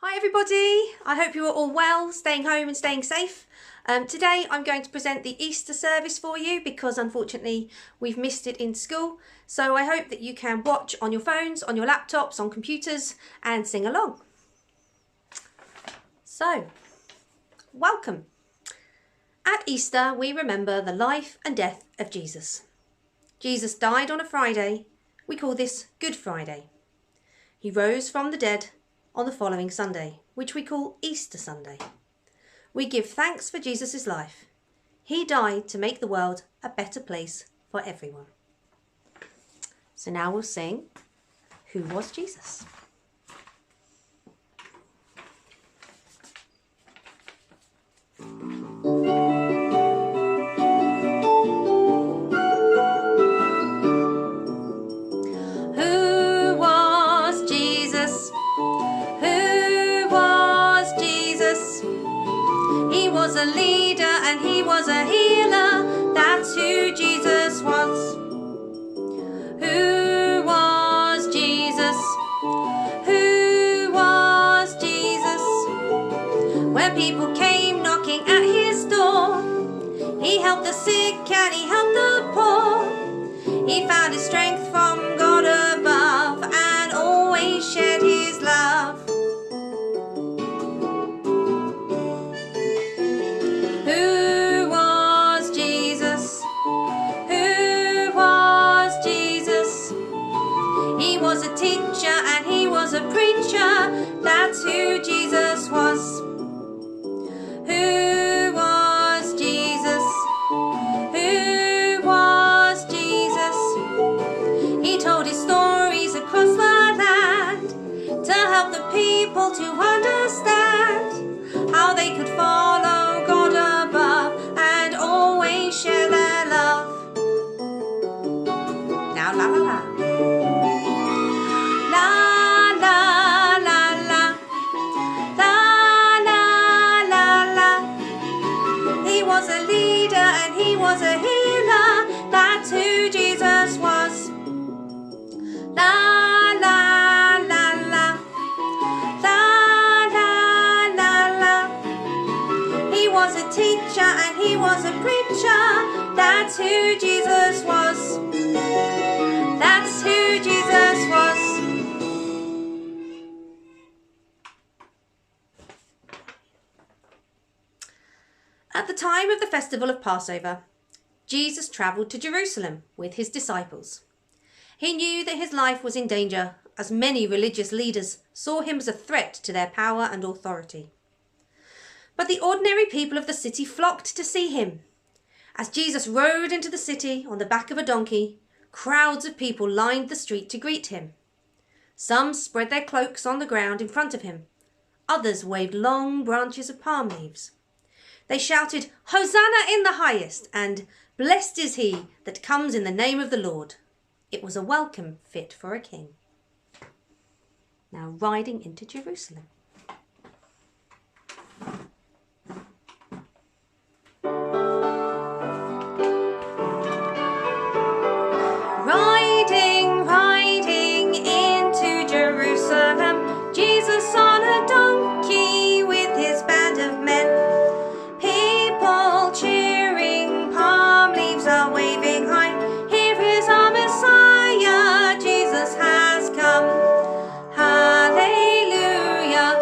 Hi everybody, I hope you are all well, staying home and staying safe. Today I'm going to present the Easter service for you because unfortunately we've missed it in school. So I hope that you can watch on your phones, on your laptops, on computers and sing along. So, welcome. At Easter we remember the life and death of Jesus. Jesus died on a Friday. We call this Good Friday. He rose from the dead on the following Sunday, which we call Easter Sunday. We give thanks for Jesus' life. He died to make the world a better place for everyone. So now we'll sing, Who Was Jesus? He was a leader and he was a healer. That's who Jesus was. Who was Jesus? Who was Jesus? When people came knocking at his door, he helped the sick and he helped the poor. He found his strength from God above and always shared his love. He was a teacher and he was a preacher. That's who Jesus was. Who was Jesus? Who was Jesus? He told his stories across the land to help the people to understand how they could follow God above and always share their love. Now la la la. He was a leader and he was a healer. That's who Jesus was. La la la la. La la la la. He was a teacher and he was a preacher. That's who Jesus was. That's who Jesus was. At the time of the festival of Passover, Jesus travelled to Jerusalem with his disciples. He knew that his life was in danger as many religious leaders saw him as a threat to their power and authority. But the ordinary people of the city flocked to see him. As Jesus rode into the city on the back of a donkey, crowds of people lined the street to greet him. Some spread their cloaks on the ground in front of him. Others waved long branches of palm leaves. They shouted, "Hosanna in the highest," and "Blessed is he that comes in the name of the Lord." It was a welcome fit for a king. Now riding into Jerusalem. Riding into Jerusalem, Jesus on a donkey with his band of men. People cheering, palm leaves are waving high. Here is our Messiah, Jesus has come. Hallelujah,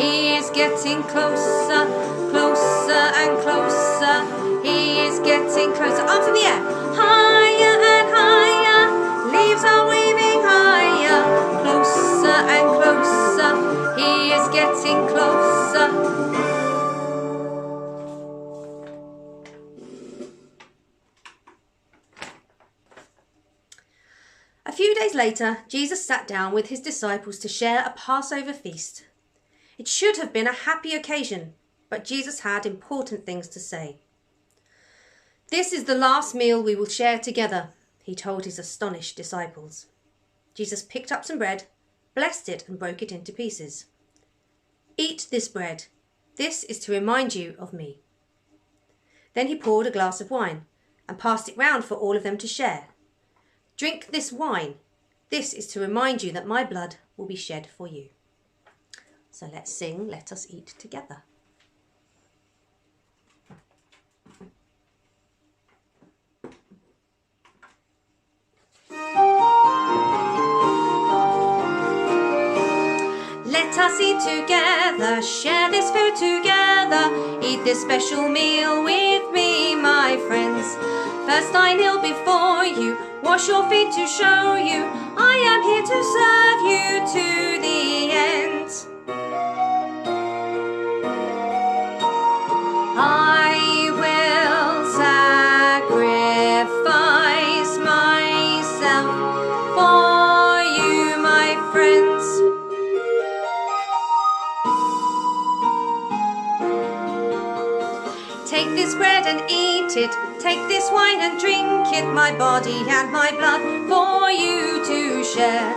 He is getting closer, closer and closer. He is getting closer. Arms in the air. Higher and higher. Leaves are waving higher. Closer and closer. He is getting closer. A few days later, Jesus sat down with his disciples to share a Passover feast. It should have been a happy occasion, but Jesus had important things to say. "This is the last meal we will share together," he told his astonished disciples. Jesus picked up some bread, blessed it and broke it into pieces. "Eat this bread. This is to remind you of me." Then he poured a glass of wine and passed it round for all of them to share. "Drink this wine. This is to remind you that my blood will be shed for you." So let's sing, "Let Us Eat Together." Let us eat together, share this food together, eat this special meal with me, my friends. First I kneel before you, wash your feet to show you, I am here to serve you to the end. I will sacrifice myself for you, my friends. Take this bread and eat it, take this wine and drink it, my body and my blood for you to share.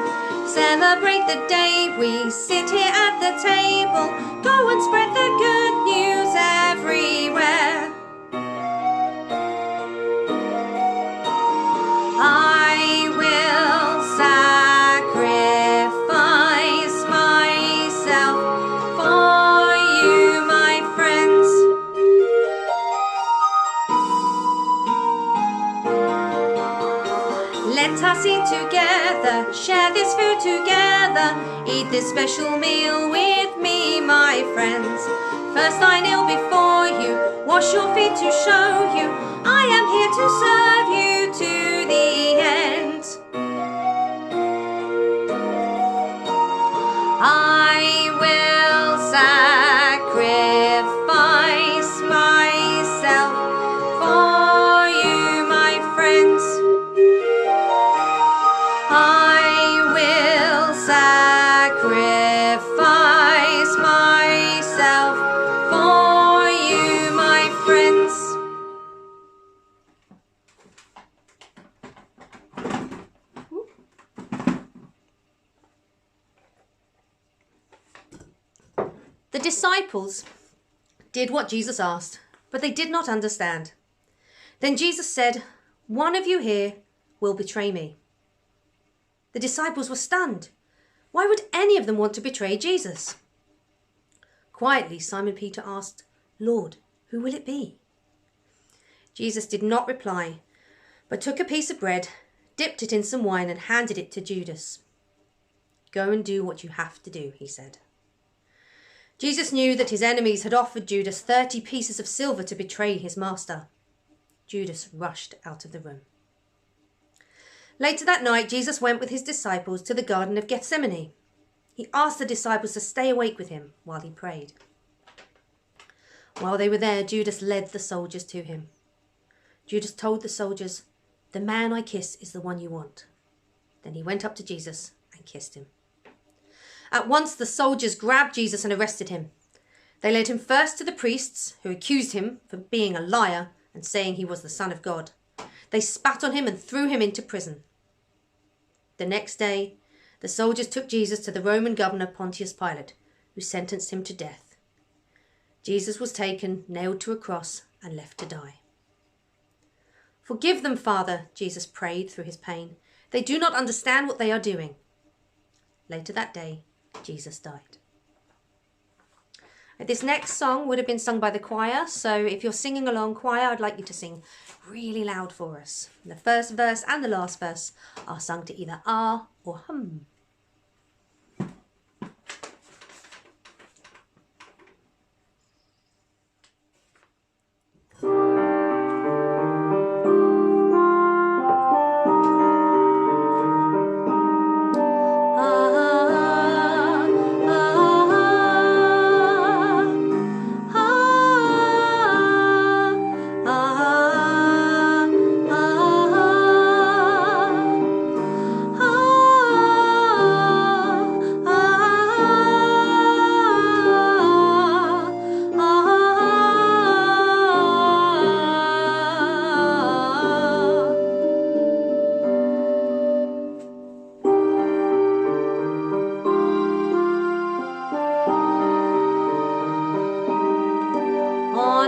Celebrate the day we sit here at the table, go and spread the good news everywhere. I will sacrifice myself for you, my friends. Let us eat together, share this food together, eat this special meal with me, my friends. First I kneel before you, wash your feet to show you, I am here to serve you to the end. I will sacrifice myself for you, my friends. I will sacrifice myself for you, my friends. The disciples did what Jesus asked, but they did not understand. Then Jesus said, "One of you here will betray me." The disciples were stunned. Why would any of them want to betray Jesus? Quietly, Simon Peter asked, "Lord, who will it be?" Jesus did not reply, but took a piece of bread, dipped it in some wine and handed it to Judas. "Go and do what you have to do," he said. Jesus knew that his enemies had offered Judas 30 pieces of silver to betray his master. Judas rushed out of the room. Later that night, Jesus went with his disciples to the Garden of Gethsemane. He asked the disciples to stay awake with him while he prayed. While they were there, Judas led the soldiers to him. Judas told the soldiers, "The man I kiss is the one you want." Then he went up to Jesus and kissed him. At once the soldiers grabbed Jesus and arrested him. They led him first to the priests, who accused him of being a liar and saying he was the Son of God. They spat on him and threw him into prison. The next day, the soldiers took Jesus to the Roman governor Pontius Pilate, who sentenced him to death. Jesus was taken, nailed to a cross, and left to die. "Forgive them, Father," Jesus prayed through his pain. "They do not understand what they are doing." Later that day, Jesus died. This next song would have been sung by the choir, so if you're singing along, choir, I'd like you to sing really loud for us. The first verse and the last verse are sung to either ah or hum.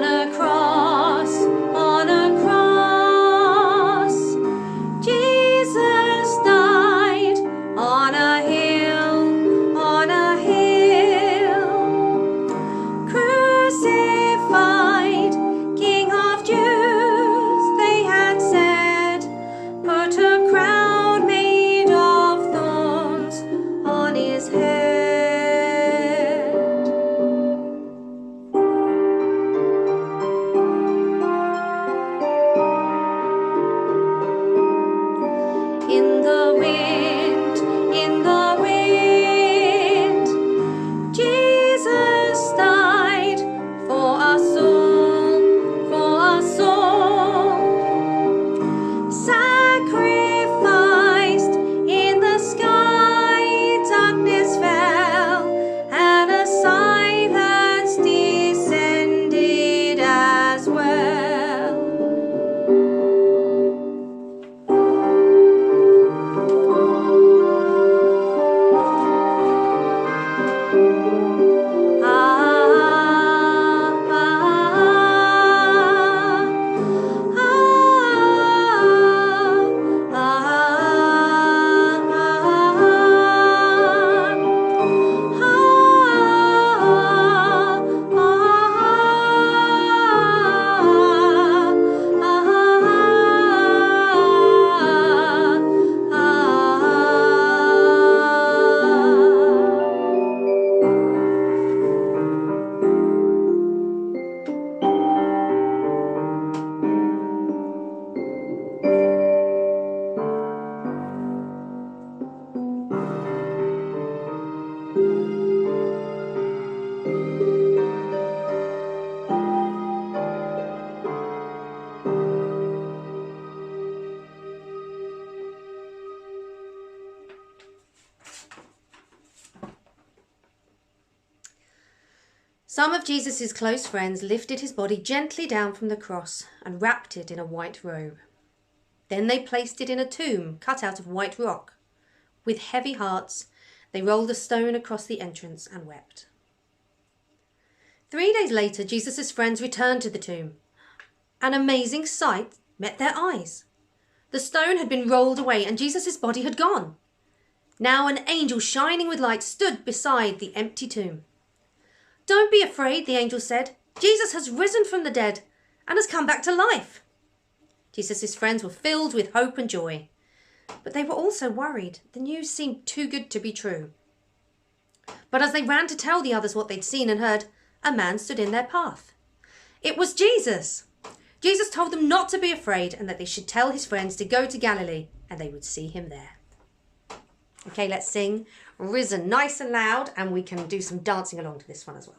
a cross, on a cross, Jesus died on a hill, on a hill, crucified, King of Jews, they had said, put a crown made of thorns on his head. In the wind, in the wind, Jesus died for us all, for us all. Sacrificed in the sky, darkness fell, and a silence descended as well. Some of Jesus' close friends lifted his body gently down from the cross and wrapped it in a white robe. Then they placed it in a tomb cut out of white rock. With heavy hearts, they rolled a stone across the entrance and wept. 3 days later, Jesus' friends returned to the tomb. An amazing sight met their eyes. The stone had been rolled away and Jesus' body had gone. Now an angel shining with light stood beside the empty tomb. "Don't be afraid," the angel said. "Jesus has risen from the dead and has come back to life." Jesus' friends were filled with hope and joy, but they were also worried. The news seemed too good to be true. But as they ran to tell the others what they'd seen and heard, a man stood in their path. It was Jesus. Jesus told them not to be afraid and that they should tell his friends to go to Galilee and they would see him there. Okay, let's sing Risen nice and loud, and we can do some dancing along to this one as well.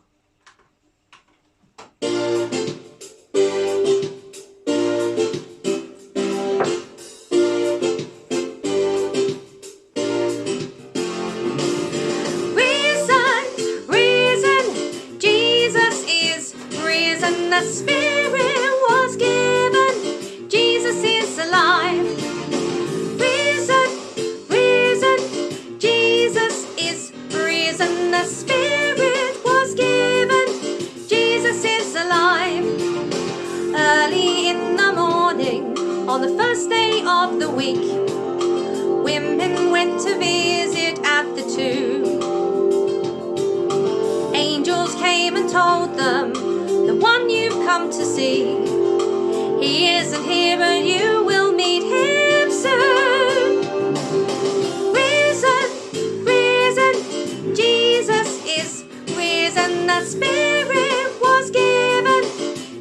The Spirit was given, Jesus is alive. Risen, risen, Jesus is risen. The Spirit was given, Jesus is alive. Early in the morning, on the first day of the week, women went to visit at the tomb. Angels came and told them, "The one you've come to see, he isn't here, but you will meet him soon." Risen, risen, Jesus is risen. The Spirit was given,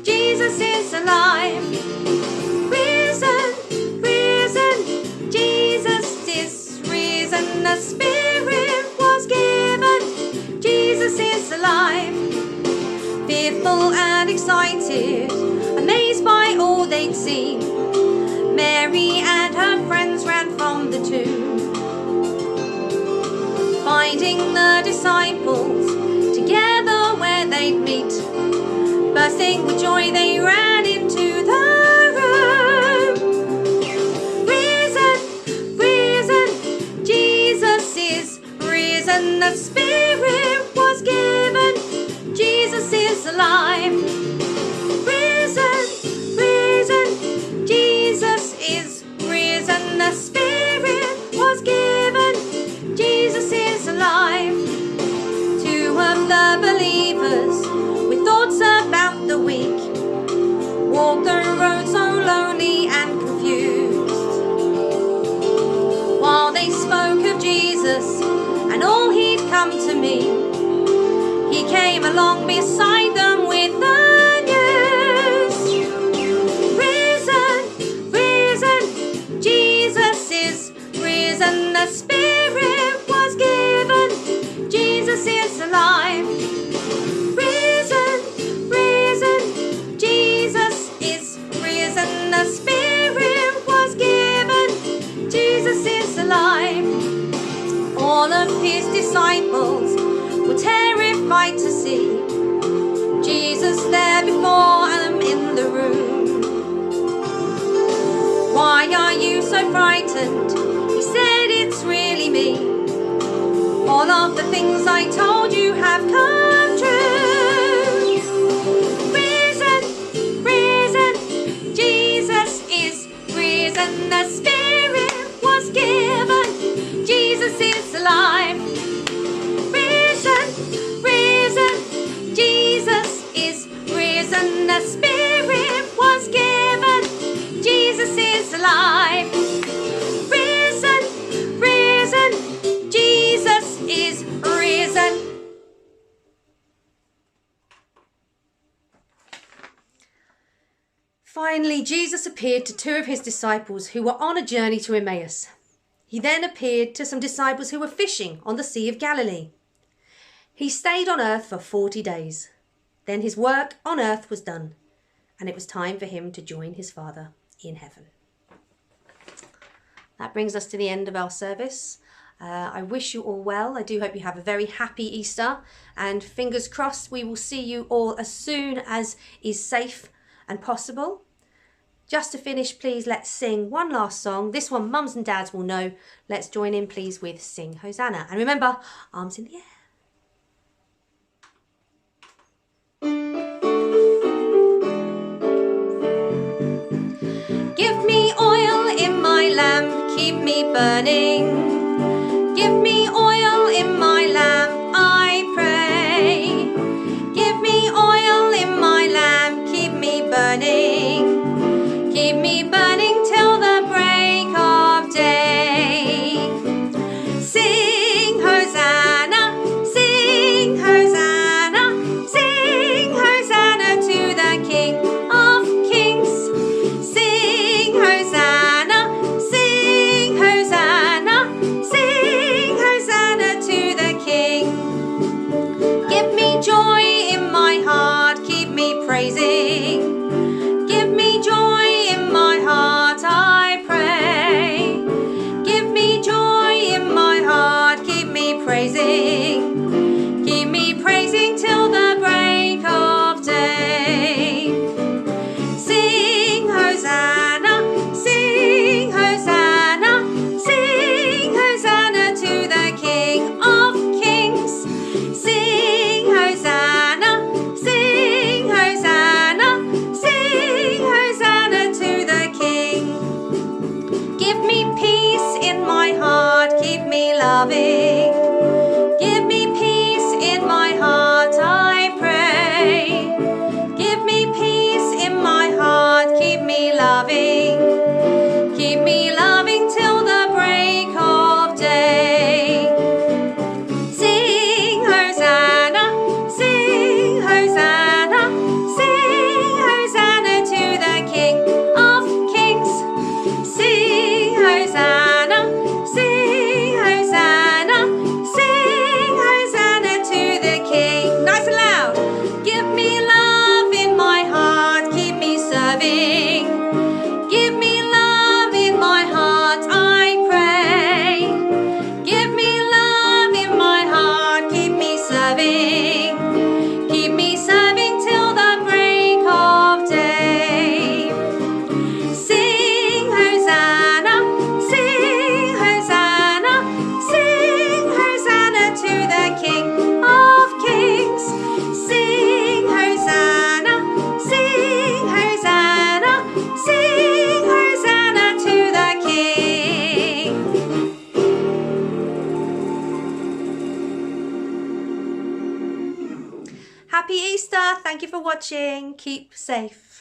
Jesus is alive. Risen, risen, Jesus is risen. The Spirit was given, Jesus is alive. Fearful and excited, amazed by all they'd seen, Mary and her friends ran from the tomb. Finding the disciples together where they'd meet, bursting with joy they ran into the room. Risen, risen, Jesus is risen. The Spirit was given, Jesus is alive. come to me. He came along beside them with the news. Risen, risen, Jesus is risen. The Spirit was given. Jesus is alive. Risen, risen, Jesus is risen. The Spirit was given. Jesus is alive. All of his disciples were terrified to see Jesus there before them in the room. Why are you so frightened? He said, it's really me. All of the things I told you have come true. Risen, risen, Jesus is risen. The Spirit was given. Jesus is alive. Risen, risen, Jesus is risen. The Spirit was given. Jesus is alive. Risen, risen, Jesus is risen. Finally, Jesus appeared to two of his disciples who were on a journey to Emmaus. He then appeared to some disciples who were fishing on the Sea of Galilee. He stayed on earth for 40 days. Then his work on earth was done, and it was time for him to join his Father in heaven. That brings us to the end of our service. I wish you all well. I do hope you have a very happy Easter, and fingers crossed we will see you all as soon as is safe and possible. Just to finish, please let's sing one last song. This one mums and dads will know. Let's join in please with Sing Hosanna. And remember, arms in the air. Give me oil in my lamp, keep me burning. Give me oil in my lamp, I pray. Give me oil in my lamp, keep me burning. Keep me burning till the break of day. Sing Hosanna, sing Hosanna, sing Hosanna to the King of Kings. Sing Hosanna, sing Hosanna, sing Hosanna to the King. Give me joy in my heart, keep me praising. Give me joy in my heart, I pray. Give me joy in my heart, keep me praising. Keep me praising till the break of day. Sing Hosanna, sing Hosanna, sing Hosanna to the King of Kings. Sing Hosanna, sing Hosanna, sing Hosanna to the King. Give me peace in my heart, keep me loving. Give me peace in my heart, I pray. Give me peace in my heart, keep me loving. Keep me loving till the break of day. Sing Hosanna, sing Hosanna, sing Hosanna to the King of Kings. Sing Hosanna, sing Hosanna, sing Hosanna to the King. Nice and loud. Give me love in my heart, keep me serving. Give me love in my heart, I pray. Give me love in my heart, keep me serving. Keep me serving till the break of day. Sing Hosanna, sing Hosanna, sing Hosanna to the King of Kings. Sing Hosanna, sing Hosanna, sing Hosanna to the King. Happy Easter. Thank you for watching. Keep safe.